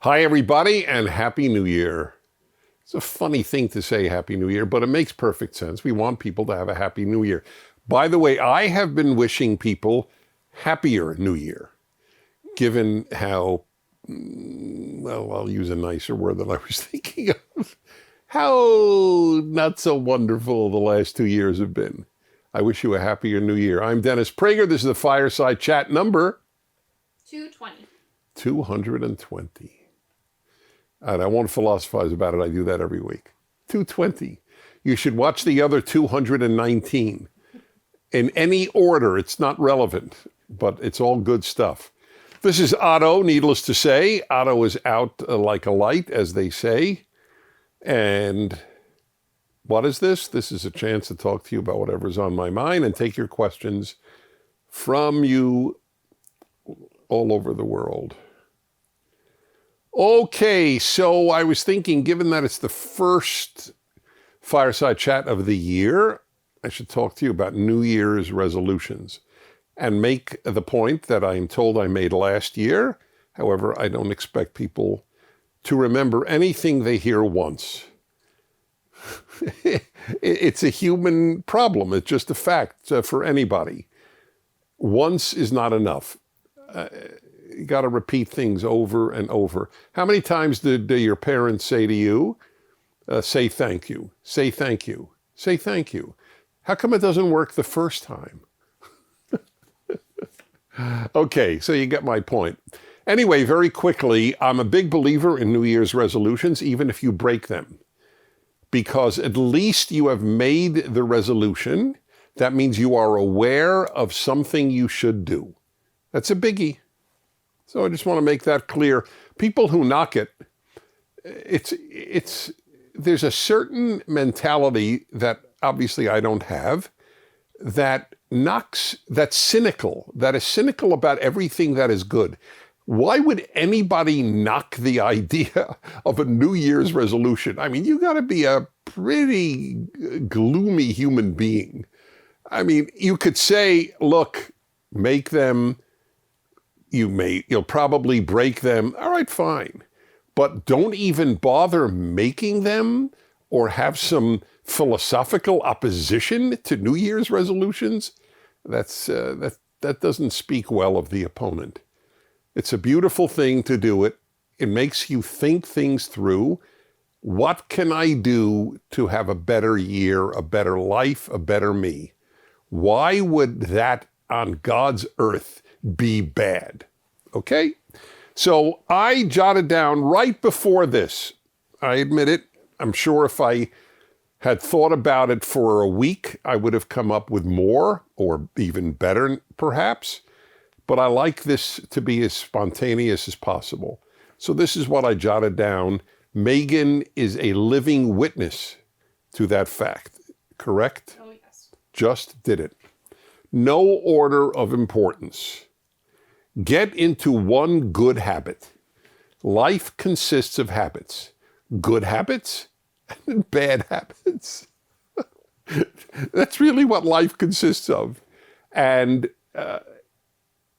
Hi, everybody, and Happy New Year. It's a funny thing to say Happy New Year, but it makes perfect sense. We want people to have a Happy New Year. By the way, I have been wishing people happier New Year, given how, well, I'll use a nicer word than I was thinking of, how not so wonderful the last 2 years have been. I wish you a happier New Year. I'm Dennis Prager. This is the Fireside Chat number 220. 220. And I won't philosophize about it. I do that every week. 220. You should watch the other 219. In any order, it's not relevant, but it's all good stuff. This is Otto, needless to say. Otto is out like a light, as they say. And what is this? This is a chance to talk to you about whatever's on my mind and take your questions from you all over the world. Okay, so I was thinking, given that it's the first Fireside Chat of the year, I should talk to you about New Year's resolutions and make the point that I'm told I made last year. However, I don't expect people to remember anything they hear once. It's a human problem. It's just a fact for anybody. Once is not enough. You got to repeat things over and over. How many times did your parents say to you, say thank you, say thank you, say thank you? How come it doesn't work the first time? Okay, so you get my point. Anyway, very quickly, I'm a big believer in New Year's resolutions, even if you break them. Because at least you have made the resolution. That means you are aware of something you should do. That's a biggie. So I just want to make that clear. People who knock it, there's a certain mentality that obviously I don't have that's cynical, that is cynical about everything that is good. Why would anybody knock the idea of a New Year's resolution? I mean, you got to be a pretty gloomy human being. I mean, you could say, look, make them. You'll probably break them. All right, fine. But don't even bother making them or have some philosophical opposition to New Year's resolutions. That doesn't speak well of the opponent. It's a beautiful thing to do it. It makes you think things through. What can I do to have a better year, a better life, a better me? Why would that on God's earth be bad? Okay? So I jotted down right before this. I admit it. I'm sure if I had thought about it for a week, I would have come up with more or even better, perhaps. But I like this to be as spontaneous as possible. So this is what I jotted down. Megan is a living witness to that fact. Correct? Oh, yes. Just did it. No order of importance. Get into one good habit. Life consists of habits. Good habits and bad habits. That's really what life consists of. And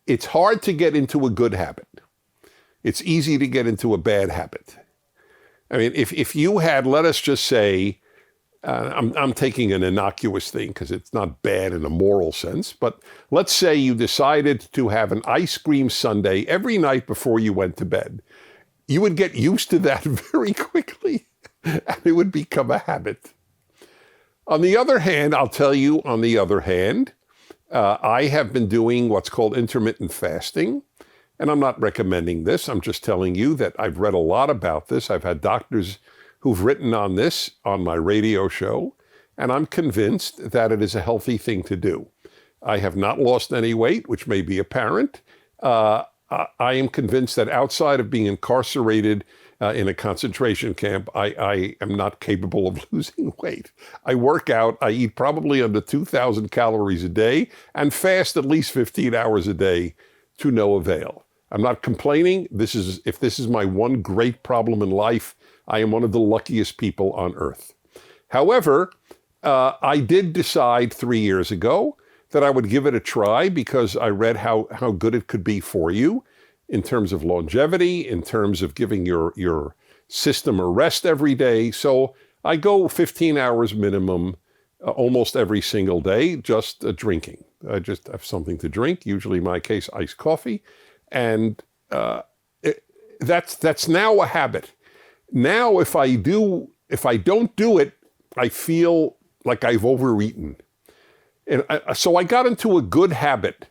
it's hard to get into a good habit. It's easy to get into a bad habit. I mean, if you had, let us just say, I'm taking an innocuous thing because it's not bad in a moral sense, but let's say you decided to have an ice cream sundae every night before you went to bed. You would get used to that very quickly, and it would become a habit. On the other hand, I'll tell you, I have been doing what's called intermittent fasting, and I'm not recommending this. I'm just telling you that I've read a lot about this. I've had doctors who've written on this on my radio show, and I'm convinced that it is a healthy thing to do. I have not lost any weight, which may be apparent. I am convinced that outside of being incarcerated in a concentration camp, I am not capable of losing weight. I work out, I eat probably under 2,000 calories a day, and fast at least 15 hours a day to no avail. I'm not complaining. If this is my one great problem in life, I am one of the luckiest people on earth. However, I did decide 3 years ago that I would give it a try because I read how good it could be for you. in terms of longevity, in terms of giving your system a rest every day. So I go 15 hours minimum almost every single day, just drinking. I just have something to drink, usually in my case, iced coffee. And that's now a habit. Now, if I don't do it, I feel like I've overeaten. And so I got into a good habit.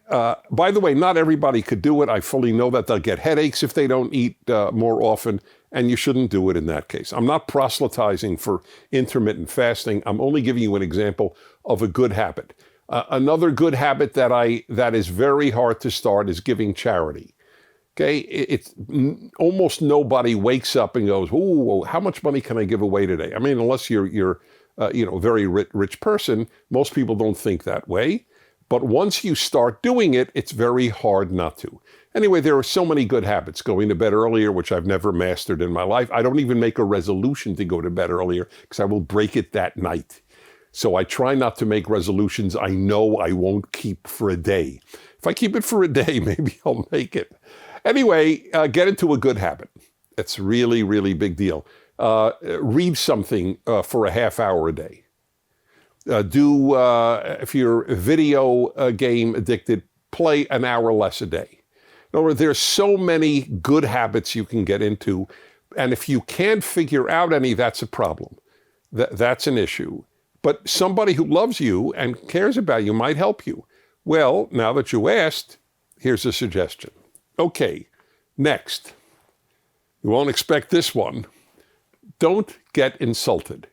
By the way, not everybody could do it. I fully know that they'll get headaches if they don't eat more often, and you shouldn't do it in that case. I'm not proselytizing for intermittent fasting. I'm only giving you an example of a good habit. Another good habit that is very hard to start is giving charity. Okay, it's almost nobody wakes up and goes, "Ooh, how much money can I give away today?" I mean, unless you're a very rich person, most people don't think that way. But once you start doing it, it's very hard not to. Anyway, there are so many good habits. Going to bed earlier, which I've never mastered in my life. I don't even make a resolution to go to bed earlier because I will break it that night. So I try not to make resolutions I know I won't keep for a day. If I keep it for a day, maybe I'll make it. Anyway, get into a good habit. It's really, really big deal. Read something for a half hour a day. If you're video game addicted, play an hour less a day. In other words, there's so many good habits you can get into. And if you can't figure out any, that's a problem. That's an issue. But somebody who loves you and cares about you might help you. Well, now that you asked, here's a suggestion. Okay, next. You won't expect this one. Don't get insulted.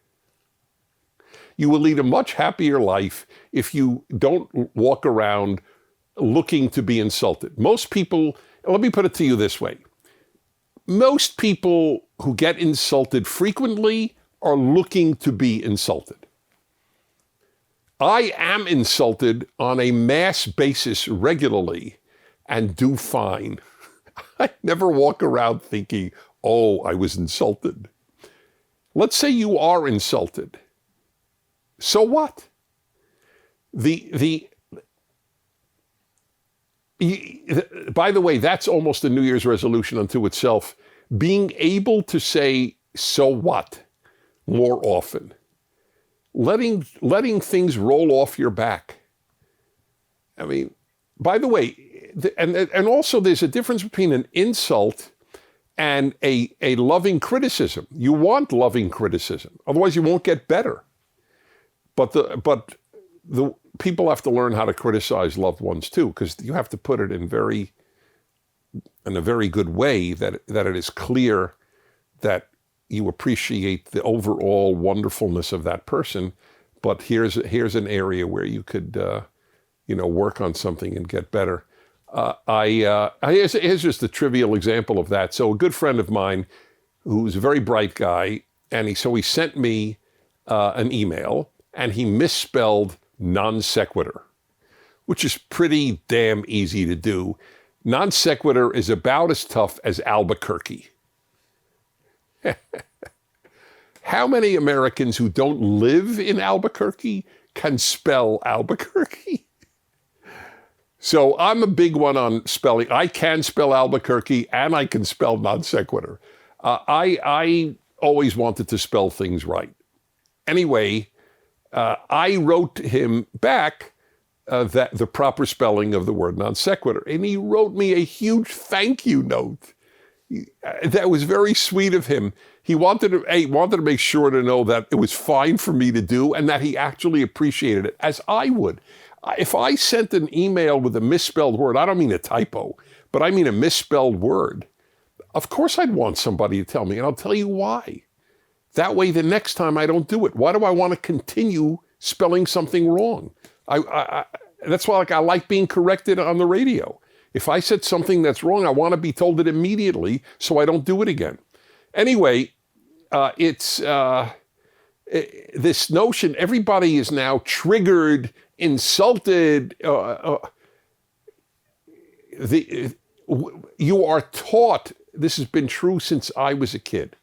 You will lead a much happier life if you don't walk around looking to be insulted. Most people, let me put it to you this way. Most people who get insulted frequently are looking to be insulted. I am insulted on a mass basis regularly and do fine. I never walk around thinking, oh, I was insulted. Let's say you are insulted. So what? By the way, that's almost a New Year's resolution unto itself. Being able to say, so what, more often. Letting things roll off your back. I mean, by the way, and also there's a difference between an insult and a loving criticism. You want loving criticism, otherwise you won't get better. But the people have to learn how to criticize loved ones too, because you have to put it in a very good way that it is clear that you appreciate the overall wonderfulness of that person. But here's an area where you could work on something and get better. Here's just a trivial example of that. So a good friend of mine, who's a very bright guy, and he sent me an email, and he misspelled non sequitur, which is pretty damn easy to do. Non sequitur is about as tough as Albuquerque. How many Americans who don't live in Albuquerque can spell Albuquerque? So I'm a big one on spelling. I can spell Albuquerque and I can spell non sequitur. I always wanted to spell things right. Anyway, I wrote him back that the proper spelling of the word non sequitur, and he wrote me a huge thank you note. That was very sweet of him. He wanted to make sure to know that it was fine for me to do and that he actually appreciated it, as I would. If I sent an email with a misspelled word, I don't mean a typo, but I mean a misspelled word, of course I'd want somebody to tell me, and I'll tell you why. That way, the next time I don't do it. Why do I want to continue spelling something wrong? That's why I like being corrected on the radio. If I said something that's wrong, I want to be told it immediately so I don't do it again. Anyway, it's this notion, everybody is now triggered, insulted. You are taught, this has been true since I was a kid.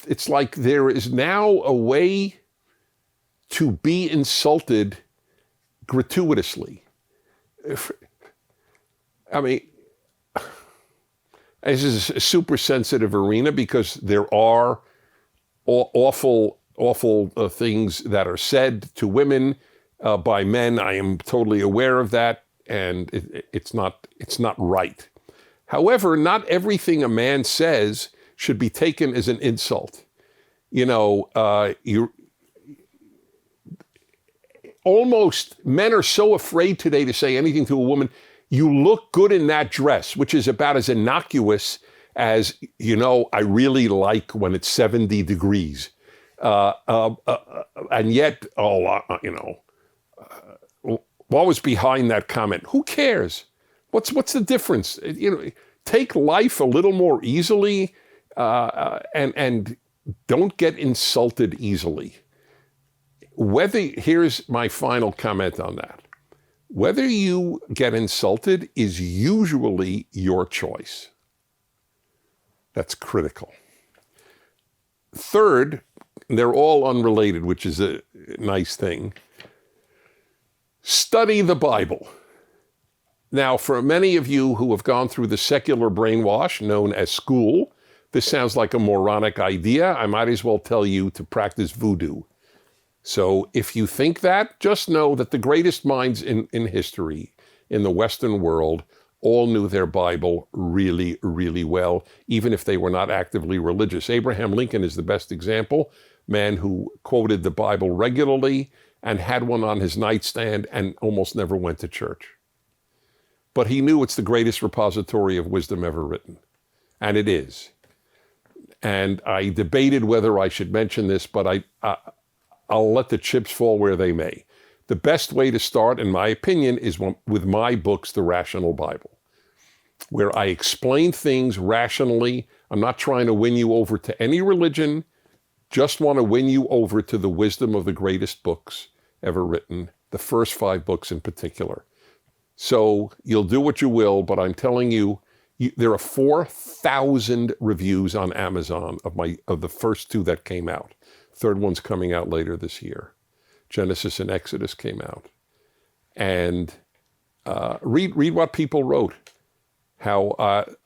It's like there is now a way to be insulted gratuitously. I mean, This is a super sensitive arena because there are awful things that are said to women by men. I am totally aware of that, and it's not right. However, not everything a man says should be taken as an insult. You know, men are so afraid today to say anything to a woman. You look good in that dress, which is about as innocuous as, you know, I really like when it's 70 degrees. And yet, what was behind that comment? Who cares? What's the difference? You know, take life a little more easily, and don't get insulted easily. Here's my final comment on that. Whether you get insulted is usually your choice. That's critical. Third, they're all unrelated, which is a nice thing. Study the Bible. Now, for many of you who have gone through the secular brainwash known as school, this sounds like a moronic idea. I might as well tell you to practice voodoo. So if you think that, just know that the greatest minds in history in the Western world all knew their Bible really, really well, even if they were not actively religious. Abraham Lincoln is the best example, man who quoted the Bible regularly and had one on his nightstand and almost never went to church. But he knew it's the greatest repository of wisdom ever written. And it is. And I debated whether I should mention this, but I'll let the chips fall where they may. The best way to start, in my opinion, is with my books, The Rational Bible, where I explain things rationally. I'm not trying to win you over to any religion, just want to win you over to the wisdom of the greatest books ever written, the first 5 books in particular. So you'll do what you will, but I'm telling you, there are 4,000 reviews on Amazon of the first 2 that came out. Third one's coming out later this year. Genesis and Exodus came out. And read what people wrote. How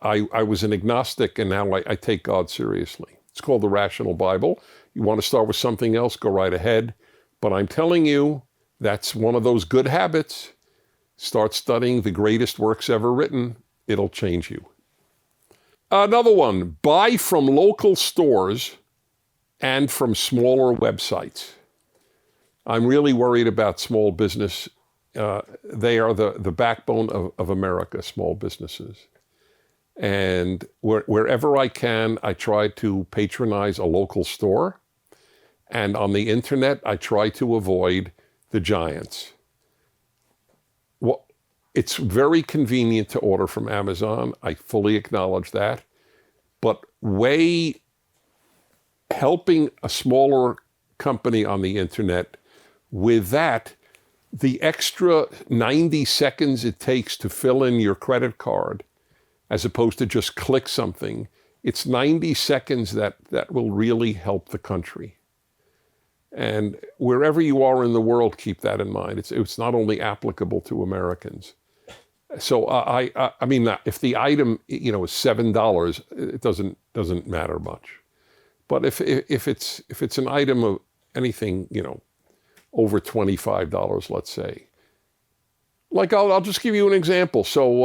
I was an agnostic and now I take God seriously. It's called The Rational Bible. You want to start with something else, go right ahead. But I'm telling you, that's one of those good habits. Start studying the greatest works ever written. It'll change you. Another one, buy from local stores and from smaller websites. I'm really worried about small business. They are the backbone of America, small businesses. And wherever I can, I try to patronize a local store. And on the internet, I try to avoid the giants. Well, it's very convenient to order from Amazon. I fully acknowledge that. But helping a smaller company on the internet, with that, the extra 90 seconds it takes to fill in your credit card, as opposed to just click something, it's 90 seconds that will really help the country. And wherever you are in the world, keep that in mind. It's not only applicable to Americans. So I mean, if the item, is $7, it doesn't matter much. But if it's an item of anything, over $25, let's say, like I'll just give you an example. So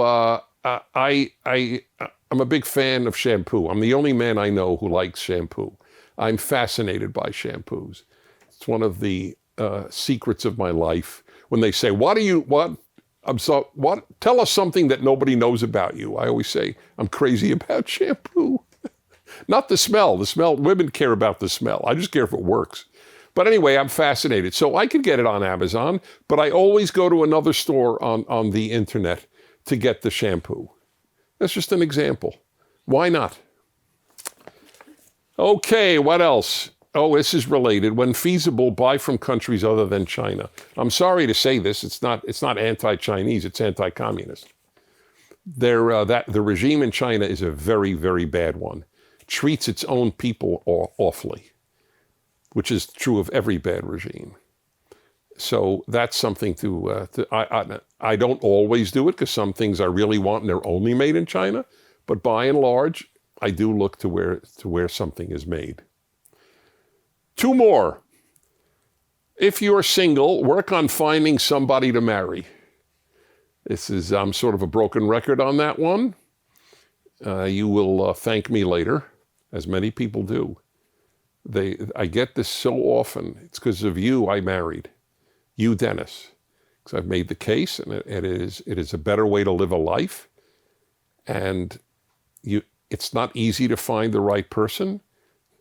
I'm a big fan of shampoo. I'm the only man I know who likes shampoo. I'm fascinated by shampoos. It's one of the secrets of my life. When they say, tell us something that nobody knows about you. I always say, I'm crazy about shampoo. Not the smell. The smell, women care about the smell. I just care if it works. But anyway, I'm fascinated. So I can get it on Amazon, but I always go to another store on the internet to get the shampoo. That's just an example. Why not? Okay, what else? Oh, this is related. When feasible, buy from countries other than China. I'm sorry to say this. It's not anti-Chinese. It's anti-communist. The regime in China is a very, very bad one. Treats its own people awfully, which is true of every bad regime. So that's something I don't always do it because some things I really want and they're only made in China. But by and large, I do look to where something is made. 2 more. If you're single, work on finding somebody to marry. I'm sort of a broken record on that one. You will thank me later, as many people do. I get this so often. It's because of you I married. You, Dennis. Because I've made the case, and it is a better way to live a life. And it's not easy to find the right person,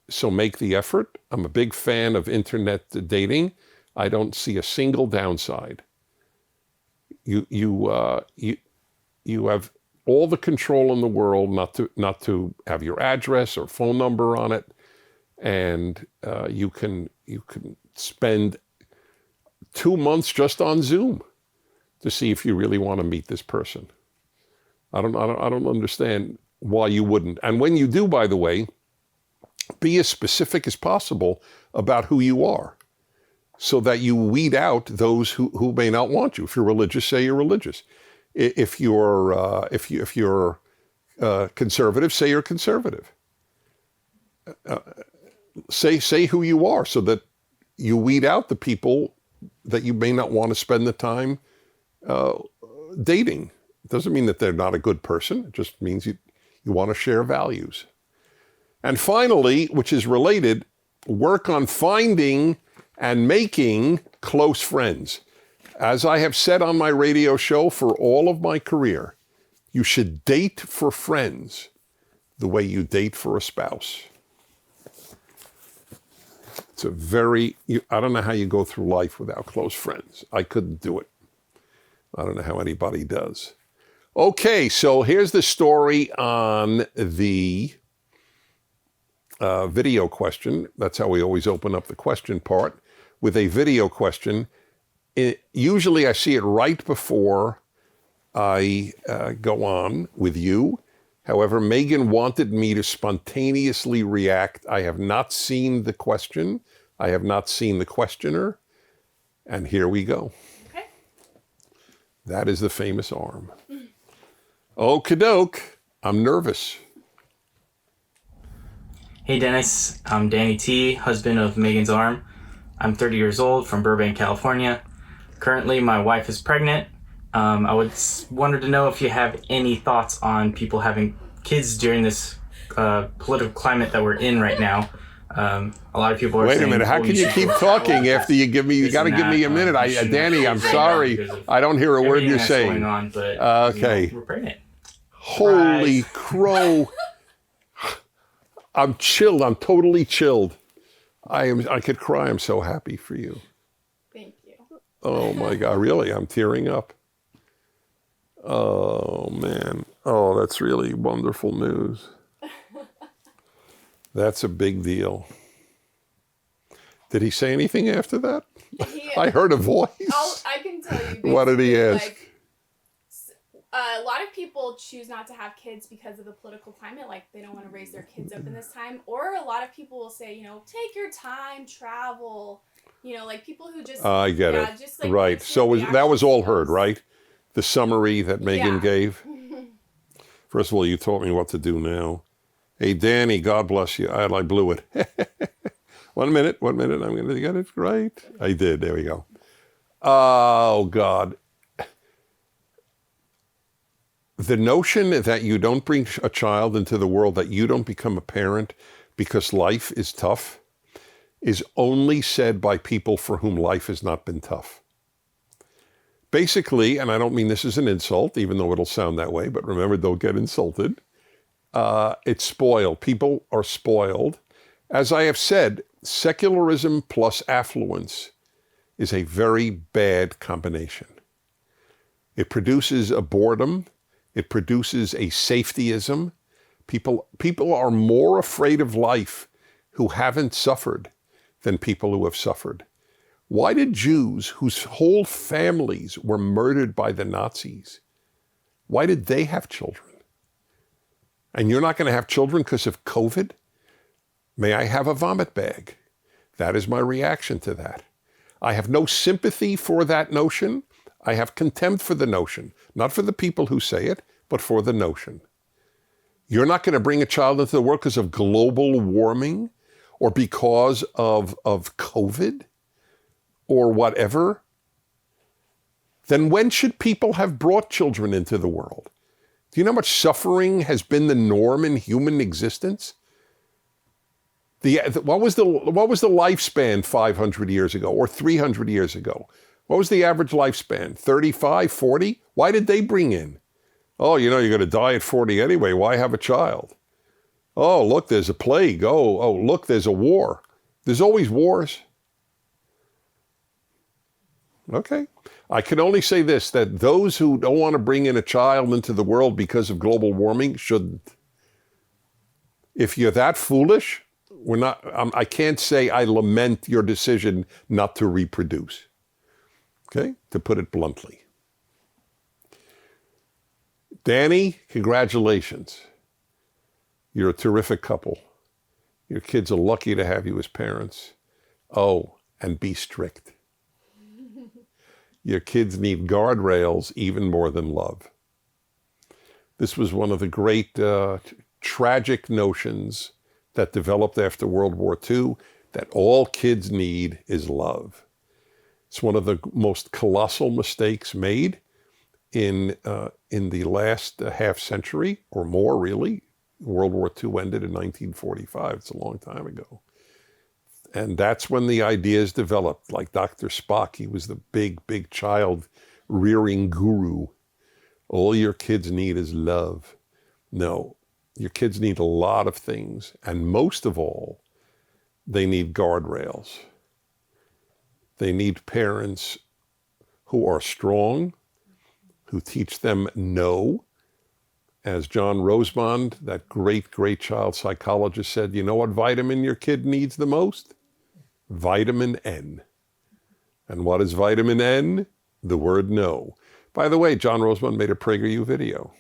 so make the effort. I'm a big fan of internet dating. I don't see a single downside. You have all the control in the world not to have your address or phone number on it, and you can spend 2 months just on Zoom to see if you really want to meet this person. I don't understand why you wouldn't. And when you do, by the way, be as specific as possible about who you are, so that you weed out those who may not want you. If you're religious, say you're religious. If you're conservative, say you're conservative. Say who you are, so that you weed out the people that you may not want to spend the time dating. It doesn't mean that they're not a good person. It just means you want to share values. And finally, which is related, work on finding and making close friends. As I have said on my radio show for all of my career, you should date for friends the way you date for a spouse. It's I don't know how you go through life without close friends. I couldn't do it. I don't know how anybody does. Okay, so here's the story on the video question. That's how we always open up the question part, with a video question. Usually I see it right before I go on with you. However, Megan wanted me to spontaneously react. I have not seen the question. I have not seen the questioner. And here we go. Okay. That is the famous arm. Okie doke. I'm nervous. Hey Dennis, I'm Danny T, husband of Megan's arm. I'm 30 years old from Burbank, California. Currently, my wife is pregnant. I wanted to know if you have any thoughts on people having kids during this political climate that we're in right now. A lot of people are saying... Wait a minute, how can you keep talking after you give me... You got to give me a minute. Danny, I'm sorry. I don't hear a word you're saying. Going on, but, okay. We're pregnant. Holy crow. I'm chilled. I'm totally chilled. I could cry. I'm so happy for you. Thank you. Oh my God, really? I'm tearing up. Oh man. Oh, that's really wonderful news. That's a big deal. Did he say anything after that? I heard a voice. I can tell you. What did he ask? A lot of people choose not to have kids because of the political climate. Like, they don't want to raise their kids up in this time. Or a lot of people will say, take your time, travel. Like people who just... I get it. Just, right. So that was all heard, right? The summary that Megan gave. First of all, you taught me what to do now. Hey, Danny, God bless you. I blew it. 1 minute. I'm going to get it right. I did. There we go. Oh, God. The notion that you don't bring a child into the world, that you don't become a parent because life is tough, is only said by people for whom life has not been tough. Basically, and I don't mean this as an insult, even though it'll sound that way, but remember, don't get insulted. It's spoiled. People are spoiled. As I have said, secularism plus affluence is a very bad combination. It produces a boredom. It produces a safetyism. People are more afraid of life who haven't suffered than people who have suffered. Why did Jews, whose whole families were murdered by the Nazis, why did they have children? And you're not going to have children because of COVID? May I have a vomit bag? That is my reaction to that. I have no sympathy for that notion. I have contempt for the notion, not for the people who say it, but for the notion. You're not going to bring a child into the world because of global warming or because of COVID or whatever. Then when should people have brought children into the world? Do you know how much suffering has been the norm in human existence? What was the lifespan 500 years ago or 300 years ago? What was the average lifespan? 35, 40? Why did they bring in? Oh, you're going to die at 40 anyway. Why have a child? Oh, look, there's a plague. Oh, look, there's a war. There's always wars. Okay. I can only say this, that those who don't want to bring in a child into the world because of global warming shouldn't. If you're that foolish, I can't say I lament your decision not to reproduce. Okay? To put it bluntly. Danny, congratulations. You're a terrific couple. Your kids are lucky to have you as parents. Oh, and be strict. Your kids need guardrails even more than love. This was one of the great tragic notions that developed after World War II, that all kids need is love. It's one of the most colossal mistakes made in the last half century or more, really. World War II ended in 1945. It's a long time ago. And that's when the ideas developed, like Dr. Spock. He was the big child rearing guru. All your kids need is love. No, your kids need a lot of things. And most of all, they need guardrails. They need parents who are strong, who teach them no. As John Rosemond, that great child psychologist, said, you know what vitamin your kid needs the most? Vitamin N. And what is vitamin N? The word no. By the way, John Rosemond made a PragerU video.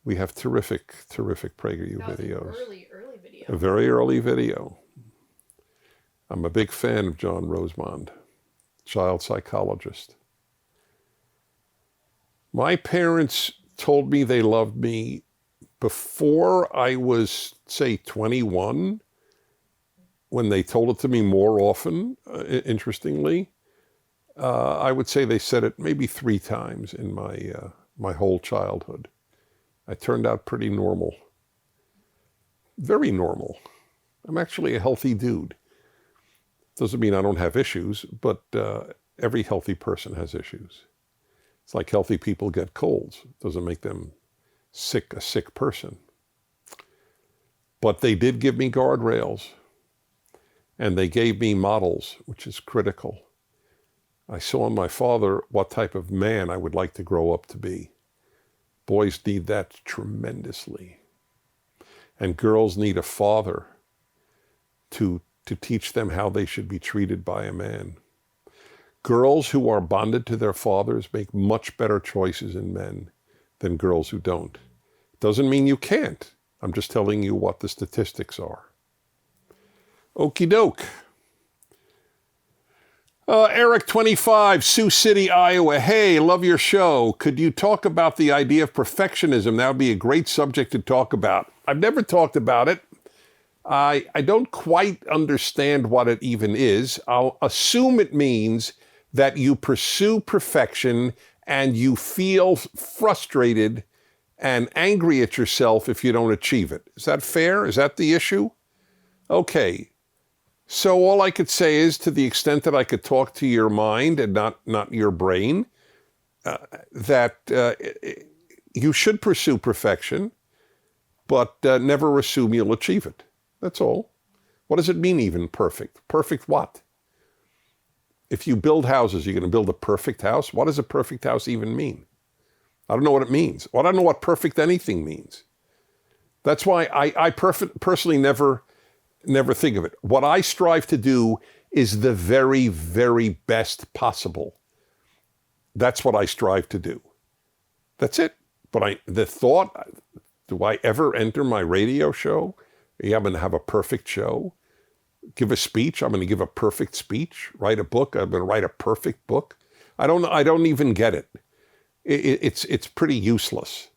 We have terrific PragerU videos. Early video. A very early video. I'm a big fan of John Rosemond, child psychologist. My parents told me they loved me before I was, say, 21, when they told it to me more often, interestingly. I would say they said it maybe 3 times in my whole childhood. I turned out pretty normal. Very normal. I'm actually a healthy dude. Doesn't mean I don't have issues, but every healthy person has issues. It's like healthy people get colds. Doesn't make them a sick person. But they did give me guardrails. And they gave me models, which is critical. I saw in my father what type of man I would like to grow up to be. Boys need that tremendously. And girls need a father to teach them how they should be treated by a man. Girls who are bonded to their fathers make much better choices in men than girls who don't. Doesn't mean you can't. I'm just telling you what the statistics are. Okie doke. Eric, 25, Sioux City, Iowa. Hey, love your show. Could you talk about the idea of perfectionism? That would be a great subject to talk about. I've never talked about it. I don't quite understand what it even is. I'll assume it means that you pursue perfection and you feel frustrated and angry at yourself if you don't achieve it. Is that fair? Is that the issue? Okay. So all I could say is, to the extent that I could talk to your mind and not your brain, that you should pursue perfection, but never assume you'll achieve it. That's all. What does it mean even, perfect? Perfect what? If you build houses, you're going to build a perfect house? What does a perfect house even mean? I don't know what it means. Well, I don't know what perfect anything means. That's why I personally never think of it. What I strive to do is the very, very best possible. That's what I strive to do. That's it. But the thought, do I ever enter my radio show? Yeah, I'm going to have a perfect show. Give a speech. I'm going to give a perfect speech. Write a book. I'm going to write a perfect book. I don't even get it. It's pretty useless.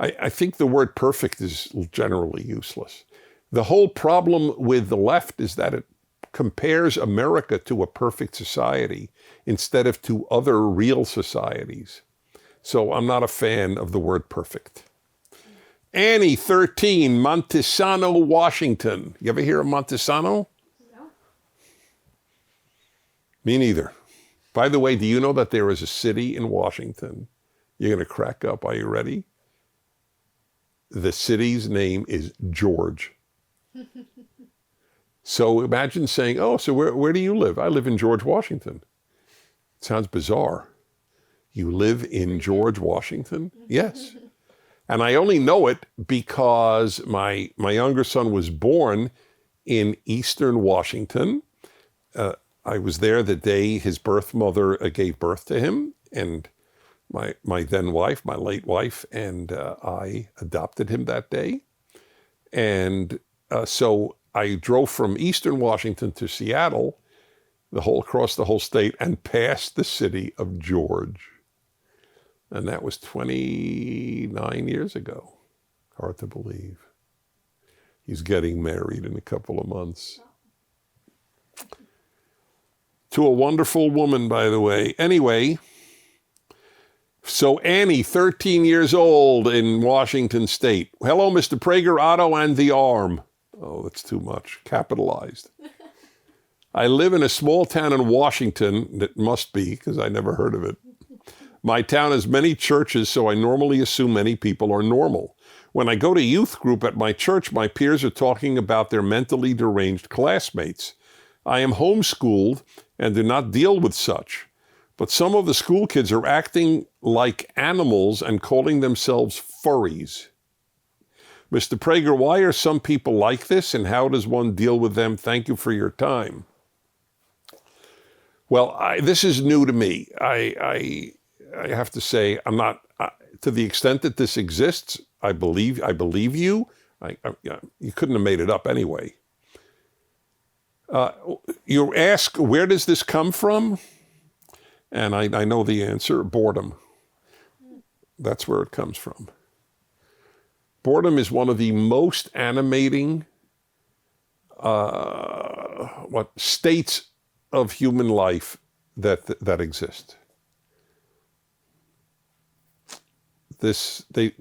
I think the word perfect is generally useless. The whole problem with the left is that it compares America to a perfect society instead of to other real societies. So I'm not a fan of the word perfect. Annie, 13, Montesano, Washington. You ever hear of Montesano? No. Me neither. By the way, do you know that there is a city in Washington? You're going to crack up. Are you ready? The city's name is George. So imagine saying, oh, so where do you live? I live in George, Washington. It sounds bizarre. You live in George, Washington? Yes. And I only know it because my younger son was born in Eastern Washington. I was there the day his birth mother gave birth to him, and my then wife, my late wife, and I adopted him that day. And so I drove from Eastern Washington to Seattle, across the whole state, and past the city of George. And that was 29 years ago. Hard to believe. He's getting married in a couple of months. To a wonderful woman, by the way. Anyway, so Annie, 13 years old in Washington State. Hello, Mr. Prager, Otto, and the Arm. Oh, that's too much. Capitalized. I live in a small town in Washington. That must be, because I never heard of it. My town has many churches, so I normally assume many people are normal. When I go to youth group at my church, my peers are talking about their mentally deranged classmates. I am homeschooled and do not deal with such. But some of the school kids are acting like animals and calling themselves furries. Mr. Prager, why are some people like this, and how does one deal with them? Thank you for your time. Well, this is new to me. I have to say, I'm not, to the extent that this exists, I believe you. You couldn't have made it up anyway. You ask, where does this come from? And I know the answer, boredom. That's where it comes from. Boredom is one of the most animating states of human life that exist.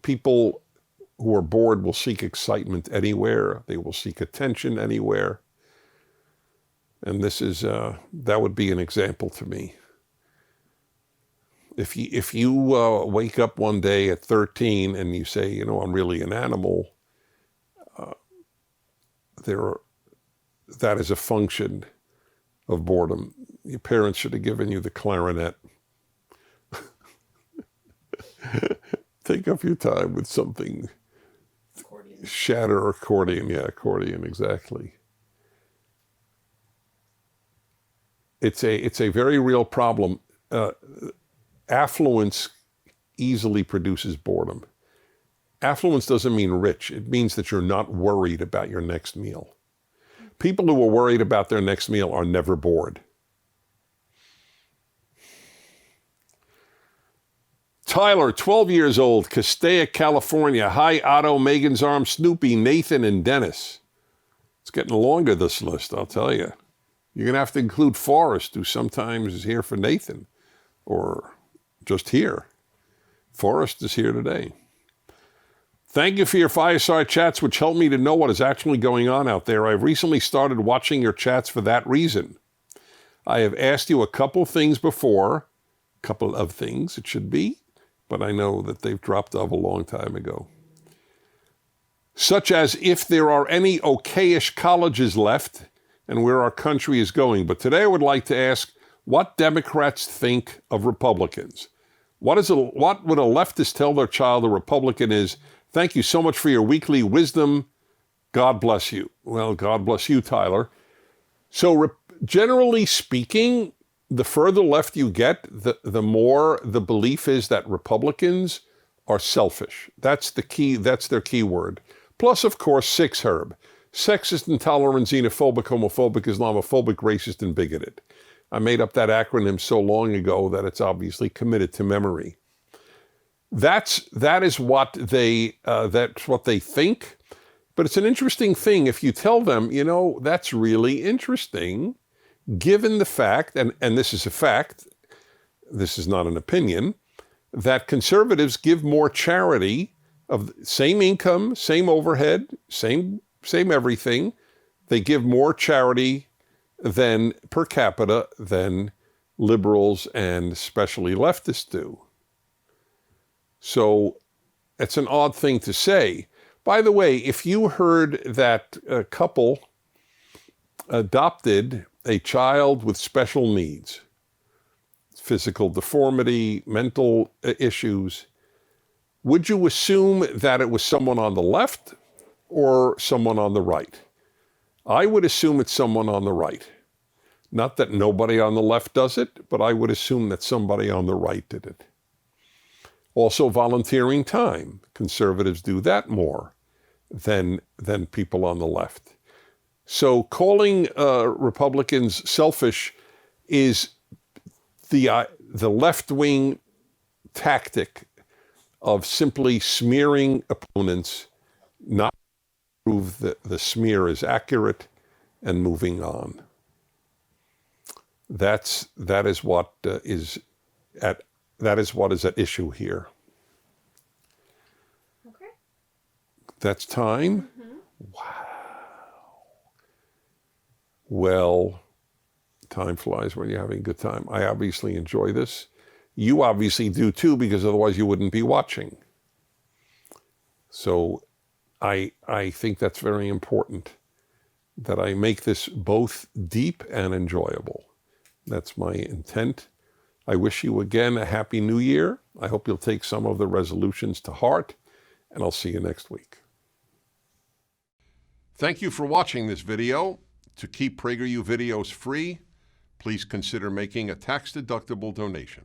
People who are bored will seek excitement anywhere. They will seek attention anywhere. And that would be an example to me. If you wake up one day at 13 and you say, I'm really an animal, that is a function of boredom. Your parents should have given you the clarinet. Take up your time with something. Accordion. Shatter accordion. Yeah, accordion, exactly. It's a very real problem. Affluence easily produces boredom. Affluence doesn't mean rich. It means that you're not worried about your next meal. People who are worried about their next meal are never bored. Tyler, 12 years old, Castaic, California. Hi, Otto, Megan's Arm, Snoopy, Nathan, and Dennis. It's getting longer, this list, I'll tell you. You're going to have to include Forrest, who sometimes is here for Nathan, or just here. Forrest is here today. Thank you for your Fireside chats, which help me to know what is actually going on out there. I've recently started watching your chats for that reason. I have asked you a couple of things before, it should be, but I know that they've dropped off a long time ago. Such as if there are any okayish colleges left and where our country is going. But today I would like to ask what Democrats think of Republicans. What would a leftist tell their child a Republican is? Thank you so much for your weekly wisdom. God bless you. Well, God bless you, Tyler. So generally speaking, the further left you get, the more the belief is that Republicans are selfish. That's the key. That's their key word. Plus, of course, six herb. Sexist, intolerant, xenophobic, homophobic, Islamophobic, racist, and bigoted. I made up that acronym so long ago that it's obviously committed to memory. That is what that's what they think. But it's an interesting thing if you tell them, you know, that's really interesting, given the fact, and this is a fact, this is not an opinion, that conservatives give more charity of same income, same overhead, same everything. They give more charity than per capita than liberals and especially leftists do. So it's an odd thing to say. By the way, if you heard that a couple adopted a child with special needs, physical deformity, mental issues, would you assume that it was someone on the left or someone on the right? I would assume it's someone on the right. Not that nobody on the left does it, but I would assume that somebody on the right did it. Also, volunteering time. Conservatives do that more than people on the left. So calling Republicans selfish is the left-wing tactic of simply smearing opponents, not prove that the smear is accurate, and moving on. That is what is at issue here. Okay. That's time? Mm-hmm. Wow. Well, time flies when you're having a good time. I obviously enjoy this. You obviously do too, because otherwise you wouldn't be watching. So I think that's very important, that I make this both deep and enjoyable. That's my intent. I wish you again a happy new year. I hope you'll take some of the resolutions to heart, and I'll see you next week. Thank you for watching this video. To keep PragerU videos free, please consider making a tax-deductible donation.